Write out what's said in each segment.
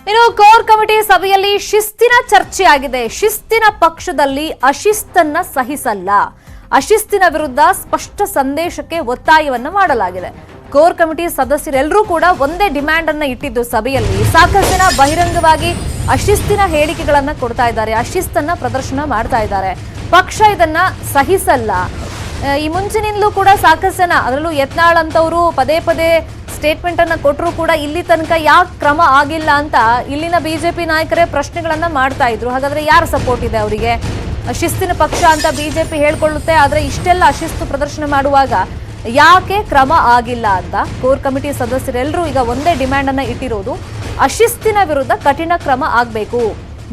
ಇನ್ನು core committee ಸಭೆಯಲ್ಲಿ ಶಿಸ್ತಿನ ಚರ್ಚೆ ಆಗಿದೆ. ಶಿಸ್ತಿನ ಪಕ್ಷದಲ್ಲಿ ಅಶಿಸ್ತನ್ನ ಸಹಿಸಲ್ಲ, ಅಶಿಸ್ತಿನ ವಿರುದ್ಧ ಸ್ಪಷ್ಟ ಸಂದೇಶಕ್ಕೆ ಒತ್ತಾಯವನ್ನ ಮಾಡಲಾಗಿದೆ. ಕೋರ್ ಕಮಿಟಿ ಸದಸ್ಯರೆಲ್ಲರೂ ಕೂಡ ಒಂದೇ ಡಿಮ್ಯಾಂಡ್ ಅನ್ನ ಇಟ್ಟಿದ್ದು ಸಭೆಯಲ್ಲಿ. ಸಾಕಷ್ಟು ಜನ ಬಹಿರಂಗವಾಗಿ ಅಶಿಸ್ತಿನ ಹೇಳಿಕೆಗಳನ್ನ ಕೊಡ್ತಾ ಇದ್ದಾರೆ, ಅಶಿಸ್ತನ್ನ ಪ್ರದರ್ಶನ ಮಾಡ್ತಾ ಇದ್ದಾರೆ. ಪಕ್ಷ ಇದನ್ನ ಸಹಿಸಲ್ಲ. ಈ ಮುಂಚಿನಿಂದಲೂ ಕೂಡ ಸಾಕಷ್ಟು ಜನ, ಅದರಲ್ಲೂ ಯತ್ನಾಳ್ ಅಂತವರು ಪದೇ ಪದೇ ಸ್ಟೇಟ್ಮೆಂಟ್ ಅನ್ನ ಕೊಟ್ಟರು ಕೂಡ ಇಲ್ಲಿ ತನಕ ಯಾಕೆ ಕ್ರಮ ಆಗಿಲ್ಲ ಅಂತ ಇಲ್ಲಿನ ಬಿಜೆಪಿ ನಾಯಕರೇ ಪ್ರಶ್ನೆಗಳನ್ನ ಮಾಡ್ತಾ ಇದ್ರು. ಹಾಗಾದ್ರೆ ಯಾರ ಸಪೋರ್ಟ್ ಇದೆ ಅವರಿಗೆ? ಶಿಸ್ತಿನ ಪಕ್ಷ ಅಂತ ಬಿಜೆಪಿ ಹೇಳ್ಕೊಳ್ಳುತ್ತೆ, ಆದ್ರೆ ಇಷ್ಟೆಲ್ಲ ಅಶಿಸ್ತು ಪ್ರದರ್ಶನ ಮಾಡುವಾಗ ಯಾಕೆ ಕ್ರಮ ಆಗಿಲ್ಲ ಅಂತ ಕೋರ್ ಕಮಿಟಿ ಸದಸ್ಯರೆಲ್ಲರೂ ಈಗ ಒಂದೇ ಡಿಮ್ಯಾಂಡ್ ಅನ್ನ ಇಟ್ಟಿರೋದು, ಅಶಿಸ್ತಿನ ವಿರುದ್ಧ ಕಠಿಣ ಕ್ರಮ ಆಗಬೇಕು.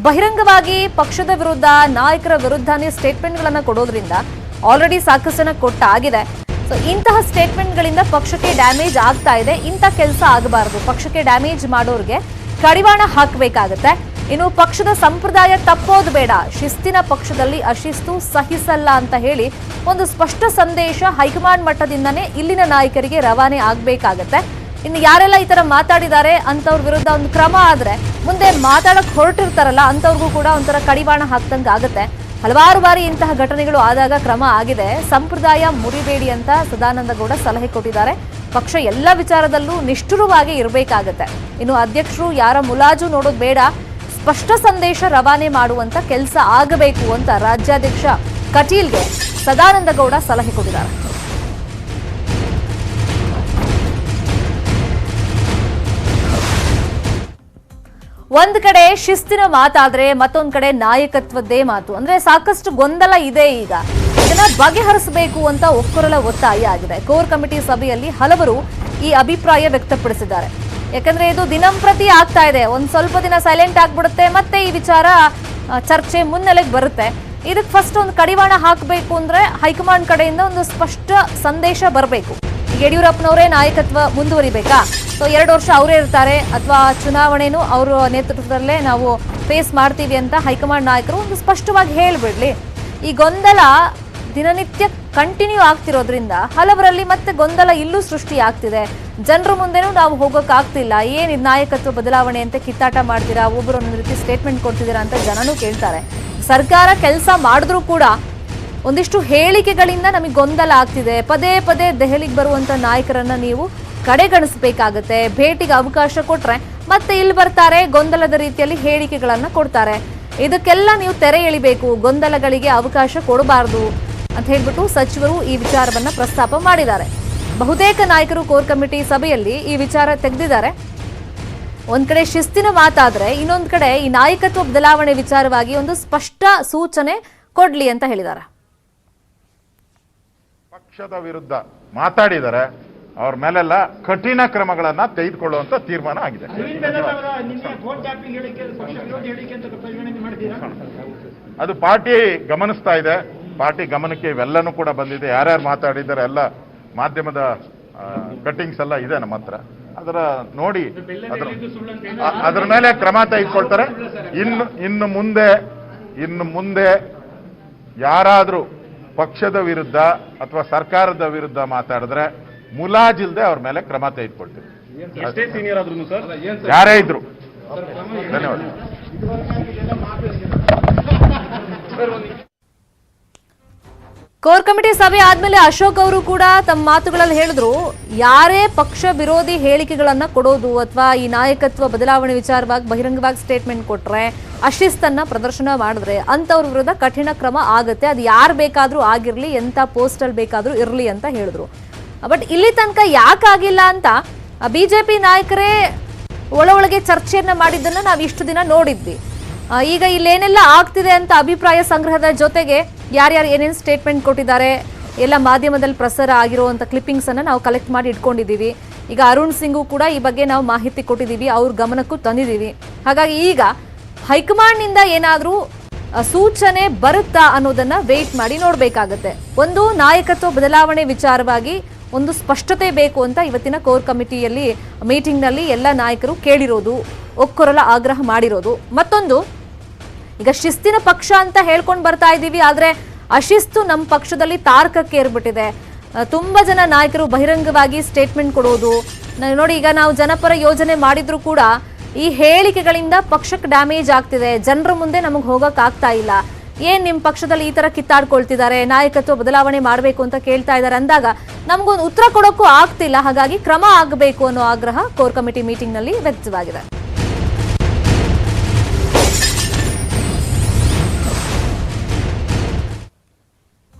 ಬಹಿರಂಗವಾಗಿ ಪಕ್ಷದ ವಿರುದ್ಧ, ನಾಯಕರ ವಿರುದ್ಧನೇ ಸ್ಟೇಟ್ಮೆಂಟ್ಗಳನ್ನ ಕೊಡೋದ್ರಿಂದ ಆಲ್ರೆಡಿ ಸಾಕಷ್ಟು ಜನ ಕೊಟ್ಟಾಗಿದೆ. ಸೊ ಇಂತಹ ಸ್ಟೇಟ್ಮೆಂಟ್ಗಳಿಂದ ಪಕ್ಷಕ್ಕೆ ಡ್ಯಾಮೇಜ್ ಆಗ್ತಾ ಇದೆ. ಇಂಥ ಕೆಲಸ ಆಗಬಾರದು. ಪಕ್ಷಕ್ಕೆ ಡ್ಯಾಮೇಜ್ ಮಾಡೋರಿಗೆ ಕಡಿವಾಣ ಹಾಕಬೇಕಾಗತ್ತೆ. ಇನ್ನು ಪಕ್ಷದ ಸಂಪ್ರದಾಯ ತಪ್ಪೋದು ಬೇಡ, ಶಿಸ್ತಿನ ಪಕ್ಷದಲ್ಲಿ ಅಶಿಸ್ತು ಸಹಿಸಲ್ಲ ಅಂತ ಹೇಳಿ ಒಂದು ಸ್ಪಷ್ಟ ಸಂದೇಶ ಹೈಕಮಾಂಡ್ ಮಟ್ಟದಿಂದನೇ ಇಲ್ಲಿನ ನಾಯಕರಿಗೆ ರವಾನೆ ಆಗಬೇಕಾಗತ್ತೆ. ಇನ್ನು ಯಾರೆಲ್ಲ ಈ ತರ ಮಾತಾಡಿದ್ದಾರೆ ಅಂತವ್ರ ವಿರುದ್ಧ ಒಂದು ಕ್ರಮ ಆದ್ರೆ ಮುಂದೆ ಮಾತಾಡಕ್ ಹೊರಟಿರ್ತಾರಲ್ಲ ಅಂತವ್ರಿಗೂ ಕೂಡ ಒಂಥರ ಕಡಿವಾಣ ಹಾಕ್ದಂಗೆ ಆಗುತ್ತೆ. ಹಲವಾರು ಬಾರಿ ಇಂತಹ ಘಟನೆಗಳು ಆದಾಗ ಕ್ರಮ ಆಗಿದೆ. ಸಂಪ್ರದಾಯ ಮುರಿಬೇಡಿ ಅಂತ ಸದಾನಂದ ಗೌಡ ಸಲಹೆ ಕೊಟ್ಟಿದ್ದಾರೆ. ಪಕ್ಷ ಎಲ್ಲ ವಿಚಾರದಲ್ಲೂ ನಿಷ್ಠುರವಾಗಿ ಇರಬೇಕಾಗತ್ತೆ. ಇನ್ನು ಅಧ್ಯಕ್ಷರು ಯಾರ ಮುಲಾಜು ನೋಡೋದು ಬೇಡ, ಸ್ಪಷ್ಟ ಸಂದೇಶ ರವಾನೆ ಮಾಡುವಂತ ಕೆಲಸ ಆಗಬೇಕು ಅಂತ ರಾಜ್ಯಾಧ್ಯಕ್ಷ ಕಟೀಲ್ಗೆ ಸದಾನಂದ ಗೌಡ ಸಲಹೆ ಕೊಟ್ಟಿದ್ದಾರೆ. ಒಂದ್ ಕಡೆ ಶಿಸ್ತಿನ ಮಾತಾದ್ರೆ ಮತ್ತೊಂದ್ ಕಡೆ ನಾಯಕತ್ವದ್ದೇ ಮಾತು. ಅಂದ್ರೆ ಸಾಕಷ್ಟು ಗೊಂದಲ ಇದೆ. ಈಗ ಇದನ್ನ ಬಗೆಹರಿಸಬೇಕು ಅಂತ ಒಕ್ಕೊರಲ ಒತ್ತಾಯ ಆಗಿದೆ. ಕೋರ್ ಕಮಿಟಿ ಸಭೆಯಲ್ಲಿ ಹಲವರು ಈ ಅಭಿಪ್ರಾಯ ವ್ಯಕ್ತಪಡಿಸಿದ್ದಾರೆ. ಯಾಕಂದ್ರೆ ಇದು ದಿನಂಪ್ರತಿ ಆಗ್ತಾ ಇದೆ. ಒಂದ್ ಸ್ವಲ್ಪ ದಿನ ಸೈಲೆಂಟ್ ಆಗ್ಬಿಡುತ್ತೆ, ಮತ್ತೆ ಈ ವಿಚಾರ ಚರ್ಚೆ ಮುನ್ನೆಲೆಗೆ ಬರುತ್ತೆ. ಇದಕ್ಕೆ ಫಸ್ಟ್ ಒಂದು ಕಡಿವಾಣ ಹಾಕಬೇಕು ಅಂದ್ರೆ ಹೈಕಮಾಂಡ್ ಕಡೆಯಿಂದ ಒಂದು ಸ್ಪಷ್ಟ ಸಂದೇಶ ಬರಬೇಕು. ಯಡಿಯೂರಪ್ಪನವರೇ ನಾಯಕತ್ವ ಮುಂದುವರಿಬೇಕಾ? ಸೊ 2 ವರ್ಷ ಅವರೇ ಇರ್ತಾರೆ, ಅಥವಾ ಚುನಾವಣೆನೂ ಅವರ ನೇತೃತ್ವದಲ್ಲೇ ನಾವು ಫೇಸ್ ಮಾಡ್ತೀವಿ ಅಂತ ಹೈಕಮಾಂಡ್ ನಾಯಕರು ಒಂದು ಸ್ಪಷ್ಟವಾಗಿ ಹೇಳ್ಬಿಡ್ಲಿ. ಈ ಗೊಂದಲ ದಿನನಿತ್ಯ ಕಂಟಿನ್ಯೂ ಆಗ್ತಿರೋದ್ರಿಂದ ಹಲವರಲ್ಲಿ ಮತ್ತೆ ಗೊಂದಲ ಇಲ್ಲೂ ಸೃಷ್ಟಿ ಆಗ್ತಿದೆ. ಜನರ ಮುಂದೆನೂ ನಾವು ಹೋಗೋಕ್ಕಾಗ್ತಿಲ್ಲ. ಏನ್ ನಾಯಕತ್ವ ಬದಲಾವಣೆ ಅಂತ ಕಿತ್ತಾಟ ಮಾಡ್ತೀರಾ, ಒಬ್ಬರು ಒಂದೊಂದು ರೀತಿ ಸ್ಟೇಟ್ಮೆಂಟ್ ಕೊಡ್ತಿದ್ದೀರಾ ಅಂತ ಜನನೂ ಕೇಳ್ತಾರೆ. ಸರ್ಕಾರ ಕೆಲಸ ಮಾಡಿದ್ರೂ ಕೂಡ ಒಂದಿಷ್ಟು ಹೇಳಿಕೆಗಳಿಂದ ನಮಗೆ ಗೊಂದಲ ಆಗ್ತಿದೆ. ಪದೇ ಪದೇ ದೆಹಲಿಗೆ ಬರುವಂತ ನಾಯಕರನ್ನ ನೀವು ಕಡೆಗಣಿಸಬೇಕಾಗತ್ತೆ. ಭೇಟಿಗೆ ಅವಕಾಶ ಕೊಟ್ರೆ ಮತ್ತೆ ಇಲ್ಲಿ ಬರ್ತಾರೆ, ಗೊಂದಲದ ರೀತಿಯಲ್ಲಿ ಹೇಳಿಕೆಗಳನ್ನ ಕೊಡ್ತಾರೆ. ಇದಕ್ಕೆಲ್ಲ ನೀವು ತೆರೆ ಎಳಿಬೇಕು, ಗೊಂದಲಗಳಿಗೆ ಅವಕಾಶ ಕೊಡಬಾರದು ಅಂತ ಹೇಳ್ಬಿಟ್ಟು ಸಚಿವರು ಈ ವಿಚಾರವನ್ನ ಪ್ರಸ್ತಾಪ ಮಾಡಿದ್ದಾರೆ. ಬಹುತೇಕ ನಾಯಕರು ಕೋರ್ ಕಮಿಟಿ ಸಭೆಯಲ್ಲಿ ಈ ವಿಚಾರ ತೆಗೆದಿದ್ದಾರೆ. ಒಂದ್ ಕಡೆ ಶಿಸ್ತಿನ ಮಾತಾದ್ರೆ, ಇನ್ನೊಂದ್ ಕಡೆ ಈ ನಾಯಕತ್ವ ಬದಲಾವಣೆ ವಿಚಾರವಾಗಿ ಒಂದು ಸ್ಪಷ್ಟ ಸೂಚನೆ ಕೊಡ್ಲಿ ಅಂತ ಹೇಳಿದ್ದಾರೆ. ಪಕ್ಷದ ವಿರುದ್ಧ ಮಾತಾಡಿದರೆ ಅವ್ರ ಮೇಲೆಲ್ಲ ಕಠಿಣ ಕ್ರಮಗಳನ್ನ ತೆಗೆದುಕೊಳ್ಳುವಂತ ತೀರ್ಮಾನ ಆಗಿದೆ. ಅದು ಪಾರ್ಟಿ ಗಮನಿಸ್ತಾ ಇದೆ. ಪಾರ್ಟಿ ಗಮನಕ್ಕೆ ಇವೆಲ್ಲನೂ ಕೂಡ ಬಂದಿದೆ. ಯಾರ್ಯಾರು ಮಾತಾಡಿದ್ದಾರೆ ಎಲ್ಲ ಮಾಧ್ಯಮದ ಕಟ್ಟಿಂಗ್ಸ್ ಎಲ್ಲ ಇದೆ ನಮ್ಮ ಹತ್ರ. ಅದರ ನೋಡಿ ಅದರ ಮೇಲೆ ಕ್ರಮ ತೆಗೆದುಕೊಳ್ತಾರೆ. ಇನ್ನು ಮುಂದೆ ಯಾರಾದ್ರೂ ಪಕ್ಷದ ವಿರುದ್ಧ ಅಥವಾ ಸರ್ಕಾರದ ವಿರುದ್ಧ ಮಾತಾಡಿದ್ರೆ ಮುಲಾಜಿಲ್ದೆ ಅವ್ರ ಮೇಲೆ ಕ್ರಮ ತೆಗೆದುಕೊಳ್ತೀವಿ, ಯಾರೇ ಇದ್ರು. ಧನ್ಯವಾದ. ಕೋರ್ ಕಮಿಟಿ ಸಭೆ ಆದ್ಮೇಲೆ ಅಶೋಕ್ ಅವರು ಕೂಡ ತಮ್ಮ ಮಾತುಗಳಲ್ಲಿ ಹೇಳಿದ್ರು, ಯಾರೇ ಪಕ್ಷ ವಿರೋಧಿ ಹೇಳಿಕೆಗಳನ್ನ ಕೊಡೋದು ಅಥವಾ ಈ ನಾಯಕತ್ವ ಬದಲಾವಣೆ ವಿಚಾರವಾಗಿ ಬಹಿರಂಗವಾಗಿ ಸ್ಟೇಟ್ಮೆಂಟ್ ಕೊಟ್ರೆ, ಅಶಿಸ್ತನ್ನ ಪ್ರದರ್ಶನ ಮಾಡಿದ್ರೆ ಅಂತವ್ರ ವಿರುದ್ಧ ಕಠಿಣ ಕ್ರಮ ಆಗುತ್ತೆ. ಅದು ಯಾರು ಬೇಕಾದ್ರೂ ಆಗಿರ್ಲಿ, ಎಂತ ಪೋಸ್ಟ್ ಅಲ್ಲಿ ಬೇಕಾದ್ರೂ ಇರ್ಲಿ ಅಂತ ಹೇಳಿದ್ರು. ಬಟ್ ಇಲ್ಲಿ ತನಕ ಯಾಕಾಗಿಲ್ಲ ಅಂತ ಬಿಜೆಪಿ ನಾಯಕರೇ ಒಳಗೆ ಚರ್ಚೆಯನ್ನ ಮಾಡಿದ್ದನ್ನ ನಾವು ಇಷ್ಟು ದಿನ ನೋಡಿದ್ವಿ. ಈಗ ಇಲ್ಲೇನೆಲ್ಲ ಆಗ್ತಿದೆ ಅಂತ ಅಭಿಪ್ರಾಯ ಸಂಗ್ರಹದ ಜೊತೆಗೆ ಯಾರ್ಯಾರು ಏನೇನು ಸ್ಟೇಟ್ಮೆಂಟ್ ಕೊಟ್ಟಿದ್ದಾರೆ ಎಲ್ಲ ಮಾಧ್ಯಮದಲ್ಲಿ ಪ್ರಸಾರ ಆಗಿರುವಂಥ ಕ್ಲಿಪ್ಪಿಂಗ್ಸ್ ಅನ್ನ ನಾವು ಕಲೆಕ್ಟ್ ಮಾಡಿ ಇಟ್ಕೊಂಡಿದ್ದೀವಿ. ಈಗ ಅರುಣ್ ಸಿಂಗೂ ಕೂಡ ಈ ಬಗ್ಗೆ ನಾವು ಮಾಹಿತಿ ಕೊಟ್ಟಿದ್ದೀವಿ, ಅವ್ರ ಗಮನಕ್ಕೂ ತಂದಿದ್ದೀವಿ. ಹಾಗಾಗಿ ಈಗ ಹೈಕಮಾಂಡ್ ನಿಂದ ಏನಾದರೂ ಸೂಚನೆ ಬರುತ್ತಾ ಅನ್ನೋದನ್ನ ವೇಟ್ ಮಾಡಿ ನೋಡ್ಬೇಕಾಗತ್ತೆ. ಒಂದು ನಾಯಕತ್ವ ಬದಲಾವಣೆ ವಿಚಾರವಾಗಿ ಒಂದು ಸ್ಪಷ್ಟತೆ ಬೇಕು ಅಂತ ಇವತ್ತಿನ ಕೋರ್ ಕಮಿಟಿಯಲ್ಲಿ ಮೀಟಿಂಗ್ ನಲ್ಲಿ ಎಲ್ಲ ನಾಯಕರು ಕೇಳಿರೋದು, ಒಕ್ಕೊರಲ ಆಗ್ರಹ ಮಾಡಿರೋದು. ಮತ್ತೊಂದು, ಈಗ ಶಿಸ್ತಿನ ಪಕ್ಷ ಅಂತ ಹೇಳ್ಕೊಂಡು ಬರ್ತಾ ಇದ್ದೀವಿ, ಆದ್ರೆ ಅಶಿಸ್ತು ನಮ್ಮ ಪಕ್ಷದಲ್ಲಿ ತಾರಕಕ್ಕೆ ಏರ್ಬಿಟ್ಟಿದೆ. ತುಂಬಾ ಜನ ನಾಯಕರು ಬಹಿರಂಗವಾಗಿ ಸ್ಟೇಟ್ಮೆಂಟ್ ಕೊಡೋದು ನೋಡಿ. ಈಗ ನಾವು ಜನಪರ ಯೋಜನೆ ಮಾಡಿದ್ರು ಕೂಡ ಈ ಹೇಳಿಕೆಗಳಿಂದ ಪಕ್ಷಕ್ಕೆ ಡ್ಯಾಮೇಜ್ ಆಗ್ತಿದೆ, ಜನರ ಮುಂದೆ ನಮಗೆ ಹೋಗಕ್ ಆಗ್ತಾ ಇಲ್ಲ, ಏನ್ ನಿಮ್ ಪಕ್ಷದಲ್ಲಿ ಈ ತರ ಕಿತ್ತಾಡ್ಕೊಳ್ತಿದ್ದಾರೆ, ನಾಯಕತ್ವ ಬದಲಾವಣೆ ಮಾಡಬೇಕು ಅಂತ ಕೇಳ್ತಾ ಇದ್ದಾರೆ ಅಂದಾಗ ನಮಗೊಂದು ಉತ್ತರ ಕೊಡೋಕ್ಕೂ ಆಗ್ತಿಲ್ಲ. ಹಾಗಾಗಿ ಕ್ರಮ ಆಗಬೇಕು ಅನ್ನೋ ಆಗ್ರಹ ಕೋರ್ ಕಮಿಟಿ ಮೀಟಿಂಗ್ ನಲ್ಲಿ ವ್ಯಕ್ತವಾಗಿದೆ.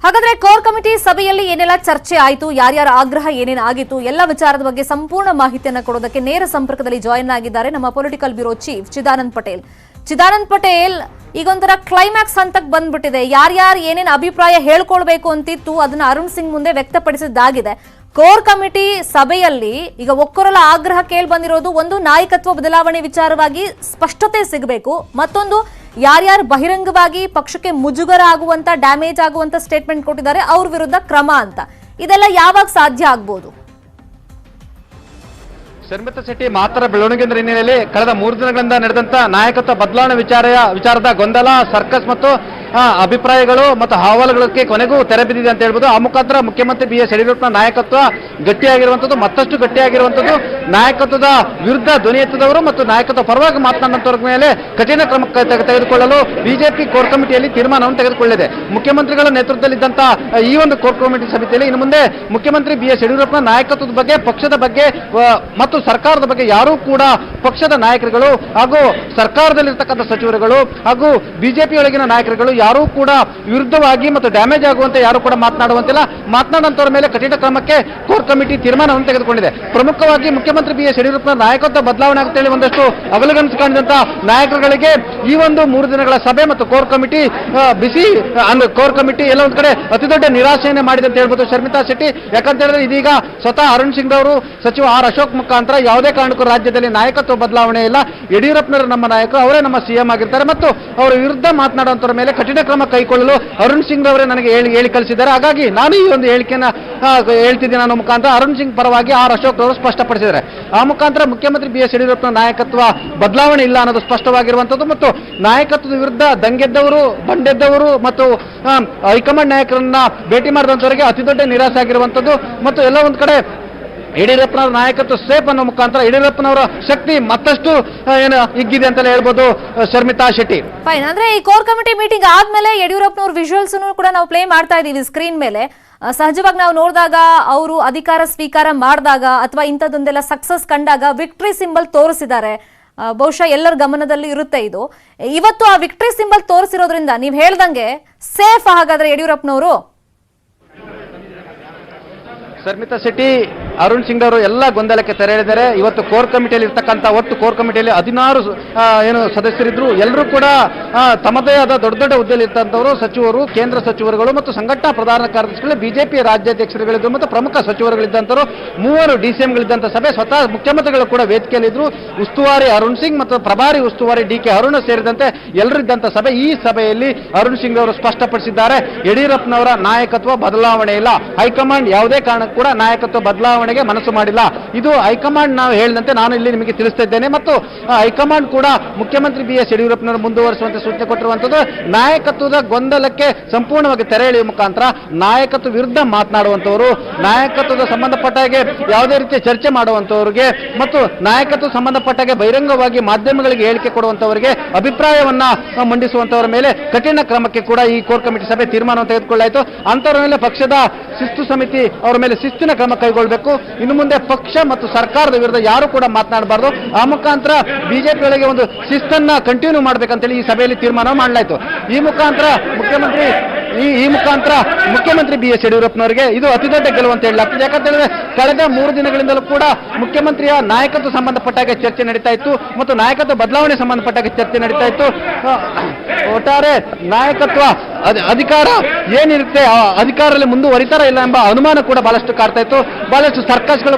ಹಾಗಾದ್ರೆ ಕೋರ್ ಕಮಿಟಿ ಸಭೆಯಲ್ಲಿ ಏನೆಲ್ಲ ಚರ್ಚೆ ಆಯಿತು, ಯಾರ್ಯಾರ ಆಗ್ರಹ ಏನೇನು ಆಗಿತ್ತು, ಎಲ್ಲ ವಿಚಾರದ ಬಗ್ಗೆ ಸಂಪೂರ್ಣ ಮಾಹಿತಿಯನ್ನು ಕೊಡೋದಕ್ಕೆ ನೇರ ಸಂಪರ್ಕದಲ್ಲಿ ಜಾಯಿನ್ ಆಗಿದ್ದಾರೆ ನಮ್ಮ political bureau chief Chidanand Patel. Chidanand Patel, ಈಗೊಂಥರ ಕ್ಲೈಮ್ಯಾಕ್ಸ್ ಹಂತಕ್ಕೆ ಬಂದ್ಬಿಟ್ಟಿದೆ. ಯಾರ್ಯಾರು ಏನೇನು ಅಭಿಪ್ರಾಯ ಹೇಳ್ಕೊಳ್ಬೇಕು ಅಂತಿತ್ತು ಅದನ್ನ ಅರುಣ್ ಸಿಂಗ್ ಮುಂದೆ ವ್ಯಕ್ತಪಡಿಸಿದ್ದಾಗಿದೆ. ಕೋರ್ ಕಮಿಟಿ ಸಭೆಯಲ್ಲಿ ಈಗ ಒಕ್ಕೊರಲ ಆಗ್ರಹ ಕೇಳಿ ಬಂದಿರೋದು, ಒಂದು ನಾಯಕತ್ವ ಬದಲಾವಣೆ ವಿಚಾರವಾಗಿ ಸ್ಪಷ್ಟತೆ ಸಿಗಬೇಕು, ಮತ್ತೊಂದು ಯಾರ್ಯಾರು ಬಹಿರಂಗವಾಗಿ ಪಕ್ಷಕ್ಕೆ ಮುಜುಗರ ಆಗುವಂತ ಡ್ಯಾಮೇಜ್ ಆಗುವಂತ ಸ್ಟೇಟ್ಮೆಂಟ್ ಕೊಟ್ಟಿದ್ದಾರೆ ಅವ್ರ ವಿರುದ್ಧ ಕ್ರಮ ಅಂತ. ಇದೆಲ್ಲ ಯಾವಾಗ ಸಾಧ್ಯ ಆಗ್ಬೋದು? ಶರ್ಮಿತಾ ಶೆಟ್ಟಿ ಮಾತ್ರ ಬೆಳವಣಿಗೆ ಹಿನ್ನೆಲೆಯಲ್ಲಿ ಕಳೆದ 3 ದಿನಗಳಿಂದ ನಡೆದಂತ ನಾಯಕತ್ವ ಬದಲಾವಣೆ ವಿಚಾರದ ಗೊಂದಲ, ಸರ್ಕಸ್ ಮತ್ತು ಅಭಿಪ್ರಾಯಗಳು ಮತ್ತು ಅಹವಾಲುಗಳಿಗೆ ಕೊನೆಗೂ ತೆರೆ ಬಿದ್ದಿದೆ ಅಂತ ಹೇಳ್ಬೋದು. ಆ ಮುಖಾಂತರ ಮುಖ್ಯಮಂತ್ರಿ ಬಿ ಎಸ್ ಯಡಿಯೂರಪ್ಪನ ನಾಯಕತ್ವ ಗಟ್ಟಿಯಾಗಿರುವಂಥದ್ದು, ಮತ್ತಷ್ಟು ಗಟ್ಟಿಯಾಗಿರುವಂಥದ್ದು, ನಾಯಕತ್ವದ ವಿರುದ್ಧ ಧ್ವನಿ ಎತ್ತಿದವರು ಮತ್ತು ನಾಯಕತ್ವ ಪರವಾಗಿ ಮಾತನಾಡುವಂತವ್ರ ಮೇಲೆ ಕಠಿಣ ಕ್ರಮ ತೆಗೆದುಕೊಳ್ಳಲು ಬಿಜೆಪಿ ಕೋರ್ ಕಮಿಟಿಯಲ್ಲಿ ತೀರ್ಮಾನವನ್ನು ತೆಗೆದುಕೊಳ್ಳಿದೆ. ಮುಖ್ಯಮಂತ್ರಿಗಳ ನೇತೃತ್ವದಲ್ಲಿದ್ದಂತ ಈ ಒಂದು ಕೋರ್ ಕಮಿಟಿ ಸಮಿತಿಯಲ್ಲಿ ಇನ್ನು ಮುಂದೆ ಮುಖ್ಯಮಂತ್ರಿ ಬಿ ಎಸ್ ಯಡಿಯೂರಪ್ಪನ ನಾಯಕತ್ವದ ಬಗ್ಗೆ, ಪಕ್ಷದ ಬಗ್ಗೆ ಮತ್ತು ಸರ್ಕಾರದ ಬಗ್ಗೆ ಯಾರೂ ಕೂಡ ಪಕ್ಷದ ನಾಯಕರುಗಳು ಹಾಗೂ ಸರ್ಕಾರದಲ್ಲಿರ್ತಕ್ಕಂಥ ಸಚಿವರುಗಳು ಹಾಗೂ ಬಿಜೆಪಿಯೊಳಗಿನ ನಾಯಕರುಗಳು ಯಾರೂ ಕೂಡ ವಿರುದ್ಧವಾಗಿ ಮತ್ತು ಡ್ಯಾಮೇಜ್ ಆಗುವಂತೆ ಯಾರು ಕೂಡ ಮಾತನಾಡುವಂತಿಲ್ಲ. ಮಾತನಾಡುವಂತವರ ಮೇಲೆ ಕಠಿಣ ಕ್ರಮಕ್ಕೆ ಕೋರ್ ಕಮಿಟಿ ತೀರ್ಮಾನವನ್ನು ತೆಗೆದುಕೊಂಡಿದೆ. ಪ್ರಮುಖವಾಗಿ ಮುಖ್ಯಮಂತ್ರಿ ಬಿ ಎಸ್ ಯಡಿಯೂರಪ್ಪನ ನಾಯಕತ್ವ ಬದಲಾವಣೆ ಆಗುತ್ತೇಳಿ ಒಂದಷ್ಟು ಅಗಲಗನಸು ಕಾಣಿದಂತಹ ನಾಯಕರುಗಳಿಗೆ ಈ ಒಂದು 3 ದಿನಗಳ ಸಭೆ ಮತ್ತು ಕೋರ್ ಕಮಿಟಿ ಕೋರ್ ಕಮಿಟಿ ಎಲ್ಲ ಒಂದ್ ಕಡೆ ಅತಿ ದೊಡ್ಡ ನಿರಾಶೆಯನ್ನೇ ಮಾಡಿದೆ ಅಂತ ಹೇಳ್ಬೋದು ಶರ್ಮಿತಾ ಶೆಟ್ಟಿ. ಯಾಕಂತ ಹೇಳಿದ್ರೆ ಇದೀಗ ಸ್ವತಃ ಅರುಣ್ ಸಿಂಗ್ ಅವರು ಸಚಿವ ಆರ್ ಅಶೋಕ್ ಮುಖಾಂತರ ಯಾವುದೇ ಕಾರಣಕ್ಕೂ ರಾಜ್ಯದಲ್ಲಿ ನಾಯಕತ್ವ ಬದಲಾವಣೆ ಇಲ್ಲ, ಯಡಿಯೂರಪ್ಪನವರು ನಮ್ಮ ನಾಯಕರು, ಅವರೇ ನಮ್ಮ ಸಿಎಂ ಆಗಿರ್ತಾರೆ ಮತ್ತು ಅವರ ವಿರುದ್ಧ ಮಾತನಾಡುವಂತವರ ಮೇಲೆ ಕಠಿಣ ಕ್ರಮ ಕೈಗೊಳ್ಳಲು ಅರುಣ್ ಸಿಂಗ್ ಅವರೇ ನನಗೆ ಹೇಳಿ ಕಳಿಸಿದ್ದಾರೆ. ಹಾಗಾಗಿ ನಾನು ಈ ಒಂದು ಹೇಳಿಕೆಯನ್ನ ಹೇಳ್ತಿದ್ದೀನಿ ಅನ್ನೋ ಮುಖಾಂತರ ಅರುಣ್ ಸಿಂಗ್ ಪರವಾಗಿ ಆರ್ ಅಶೋಕ್ ಅವರು ಸ್ಪಷ್ಟಪಡಿಸಿದ್ದಾರೆ. ಆ ಮುಖಾಂತರ ಮುಖ್ಯಮಂತ್ರಿ ಬಿ ಎಸ್ ಯಡಿಯೂರಪ್ಪನ ನಾಯಕತ್ವ ಬದಲಾವಣೆ ಇಲ್ಲ ಅನ್ನೋದು ಸ್ಪಷ್ಟವಾಗಿರುವಂತದ್ದು ಮತ್ತು ನಾಯಕತ್ವದ ವಿರುದ್ಧ ದಂಗೆದ್ದವರು, ಬಂಡೆದ್ದವರು ಮತ್ತು ಹೈಕಮಾಂಡ್ ನಾಯಕರನ್ನ ಭೇಟಿ ಮಾಡಿದಂತವರಿಗೆ ಅತಿ ದೊಡ್ಡ ನಿರಾಸೆ ಆಗಿರುವಂತದ್ದು ಮತ್ತು ಎಲ್ಲ ಒಂದ್ ಕಡೆ ಯಡಿಯೂರಪ್ಪನವರ ನಾಯಕತ್ವ ಸೇಫ್ ಅನ್ನೋ ಮುಖಾಂತರ ಯಡಿಯೂರಪ್ಪನವರ ಶಕ್ತಿ ಮತ್ತಷ್ಟು ಏನು ಹಿಗ್ಗಿದೆ ಅಂತಲೇ ಹೇಳ್ಬೋದು ಶರ್ಮಿತಾ ಶೆಟ್ಟಿ. ಫೈನ್. ಅಂದ್ರೆ ಈ ಕೋರ್ ಕಮಿಟಿ ಮೀಟಿಂಗ್ ಆದ್ಮೇಲೆ ಯಡಿಯೂರಪ್ಪನವ್ರ ವಿಜುವಲ್ಸ್ ಕೂಡ ನಾವು ಪ್ಲೇ ಮಾಡ್ತಾ ಇದೀವಿ ಸ್ಕ್ರೀನ್ ಮೇಲೆ. ಸಹಜವಾಗಿ ನಾವು ನೋಡಿದಾಗ ಅವರು ಅಧಿಕಾರ ಸ್ವೀಕಾರ ಮಾಡಿದಾಗ ಅಥವಾ ಇಂಥದ್ದೊಂದೆಲ್ಲ ಸಕ್ಸಸ್ ಕಂಡಾಗ ವಿಕ್ಟ್ರಿ ಸಿಂಬಲ್ ತೋರಿಸಿದ್ದಾರೆ. ಬಹುಶಃ ಎಲ್ಲರ ಗಮನದಲ್ಲಿ ಇರುತ್ತೆ ಇದು. ಇವತ್ತು ಆ ವಿಕ್ಟ್ರಿ ಸಿಂಬಲ್ ತೋರಿಸಿರೋದ್ರಿಂದ ನೀವು ಹೇಳ್ದಂಗೆ ಸೇಫ್ ಹಾಗಾದ್ರೆ ಯಡಿಯೂರಪ್ಪನವರು? ಶರ್ಮಿತಾ ಶೆಟ್ಟಿ, ಅರುಣ್ ಸಿಂಗ್ ಅವರು ಎಲ್ಲ ಗೊಂದಲಕ್ಕೆ ತೆರೆ ಎಳೆದಿದ್ದಾರೆ. ಇವತ್ತು ಕೋರ್ ಕಮಿಟಿಯಲ್ಲಿ ಇರ್ತಕ್ಕಂಥ ಒಟ್ಟು ಕೋರ್ ಕಮಿಟಿಯಲ್ಲಿ 16 ಏನು ಸದಸ್ಯರಿದ್ರು. ಎಲ್ಲರೂ ಕೂಡ ತಮ್ಮದೇ ಆದ ದೊಡ್ಡ ದೊಡ್ಡ ಹುದ್ದೆಯಲ್ಲಿ ಇರ್ತಂಥವರು, ಸಚಿವರು, ಕೇಂದ್ರ ಸಚಿವರುಗಳು ಮತ್ತು ಸಂಘಟನಾ ಪ್ರಧಾನ ಕಾರ್ಯದರ್ಶಿಗಳು, ಬಿಜೆಪಿ ರಾಜ್ಯಾಧ್ಯಕ್ಷರುಗಳಿದ್ರು ಮತ್ತು ಪ್ರಮುಖ ಸಚಿವರುಗಳಿದ್ದಂಥವರು, 3 ಡಿಸಿಎಂಗಳಿದ್ದಂಥ ಸಭೆ. ಸ್ವತಃ ಮುಖ್ಯಮಂತ್ರಿಗಳು ಕೂಡ ವೇದಿಕೆಯಲ್ಲಿದ್ರು. ಉಸ್ತುವಾರಿ ಅರುಣ್ ಸಿಂಗ್ ಮತ್ತು ಪ್ರಭಾರಿ ಉಸ್ತುವಾರಿ ಡಿ.ಕೆ. ಅರುಣ ಸೇರಿದಂತೆ ಎಲ್ಲರೂ ಇದ್ದಂಥ ಸಭೆ. ಈ ಸಭೆಯಲ್ಲಿ ಅರುಣ್ ಸಿಂಗ್ ಅವರು ಸ್ಪಷ್ಟಪಡಿಸಿದ್ದಾರೆ, ಯಡಿಯೂರಪ್ಪನವರ ನಾಯಕತ್ವ ಬದಲಾವಣೆ ಇಲ್ಲ, ಹೈಕಮಾಂಡ್ ಯಾವುದೇ ಕಾರಣಕ್ಕೂ ಕೂಡ ನಾಯಕತ್ವ ಬದಲಾವಣೆಗೆ ಮನಸ್ಸು ಮಾಡಿಲ್ಲ. ಇದು ಹೈಕಮಾಂಡ್ ನಾವು ಹೇಳಿದಂತೆ ನಾನು ಇಲ್ಲಿ ನಿಮಗೆ ತಿಳಿಸ್ತಾ ಇದ್ದೇನೆ ಮತ್ತು ಹೈಕಮಾಂಡ್ ಕೂಡ ಮುಖ್ಯಮಂತ್ರಿ ಬಿ ಎಸ್ ಯಡಿಯೂರಪ್ಪನವರು ಮುಂದುವರಿಸುವಂತೆ ಸೂಚನೆ ಕೊಟ್ಟಿರುವಂತದ್ದು. ನಾಯಕತ್ವದ ಗೊಂದಲಕ್ಕೆ ಸಂಪೂರ್ಣವಾಗಿ ತೆರೆ ಎಳೆಯುವ ಮುಖಾಂತರ ನಾಯಕತ್ವ ವಿರುದ್ಧ ಮಾತನಾಡುವಂತವರು, ನಾಯಕತ್ವದ ಸಂಬಂಧಪಟ್ಟಾಗೆ ಯಾವುದೇ ರೀತಿಯ ಚರ್ಚೆ ಮಾಡುವಂತವರಿಗೆ ಮತ್ತು ನಾಯಕತ್ವ ಸಂಬಂಧಪಟ್ಟಾಗೆ ಬಹಿರಂಗವಾಗಿ ಮಾಧ್ಯಮಗಳಿಗೆ ಹೇಳಿಕೆ ಕೊಡುವಂತವರಿಗೆ, ಅಭಿಪ್ರಾಯವನ್ನ ಮಂಡಿಸುವಂತವರ ಮೇಲೆ ಕಠಿಣ ಕ್ರಮಕ್ಕೆ ಕೂಡ ಈ ಕೋರ್ ಕಮಿಟಿ ಸಭೆ ತೀರ್ಮಾನವನ್ನು ತೆಗೆದುಕೊಳ್ಳಾಯಿತು. ಅಂತವರ ಮೇಲೆ ಪಕ್ಷದ ಶಿಸ್ತು ಸಮಿತಿ ಅವರ ಮೇಲೆ ಶಿಸ್ತಿನ ಕ್ರಮ ಕೈಗೊಳ್ಳಬೇಕು. ಇನ್ನು ಮುಂದೆ ಪಕ್ಷ ಮತ್ತು ಸರ್ಕಾರದ ವಿರುದ್ಧ ಯಾರು ಕೂಡ ಮಾತನಾಡಬಾರದು. ಆ ಮುಖಾಂತರ ಬಿಜೆಪಿಯೊಳಗೆ ಒಂದು ಶಿಸ್ತನ್ನ ಕಂಟಿನ್ಯೂ ಮಾಡಬೇಕಂತೇಳಿ ಈ ಸಭೆಯಲ್ಲಿ ತೀರ್ಮಾನ ಮಾಡಲಾಯಿತು. ಈ ಮುಖಾಂತರ ಮುಖ್ಯಮಂತ್ರಿ ಬಿ ಎಸ್ ಯಡಿಯೂರಪ್ಪನವರಿಗೆ ಇದು ಅತಿ ದೊಡ್ಡ ಗೆಲುವು ಅಂತ ಹೇಳಲಾಗ್ತದೆ. ಯಾಕಂತ ಹೇಳಿದ್ರೆ ಕಳೆದ 3 ದಿನಗಳಿಂದಲೂ ಕೂಡ ಮುಖ್ಯಮಂತ್ರಿಯ ನಾಯಕತ್ವ ಸಂಬಂಧಪಟ್ಟಾಗ ಚರ್ಚೆ ನಡೀತಾ ಇತ್ತು ಮತ್ತು ನಾಯಕತ್ವ ಬದಲಾವಣೆ ಸಂಬಂಧಪಟ್ಟಾಗ ಚರ್ಚೆ ನಡೀತಾ ಇತ್ತು. ಒಟ್ಟಾರೆ ನಾಯಕತ್ವ ಅಧಿಕಾರ ಏನಿರುತ್ತೆ, ಅಧಿಕಾರದಲ್ಲಿ ಮುಂದುವರಿತಾರ ಇಲ್ಲ ಎಂಬ ಅನುಮಾನ ಕೂಡ ಬಹಳಷ್ಟು ಕಾಡ್ತಾ ಇತ್ತು. ಬಹಳಷ್ಟು ಸರ್ಕಸ್ಗಳು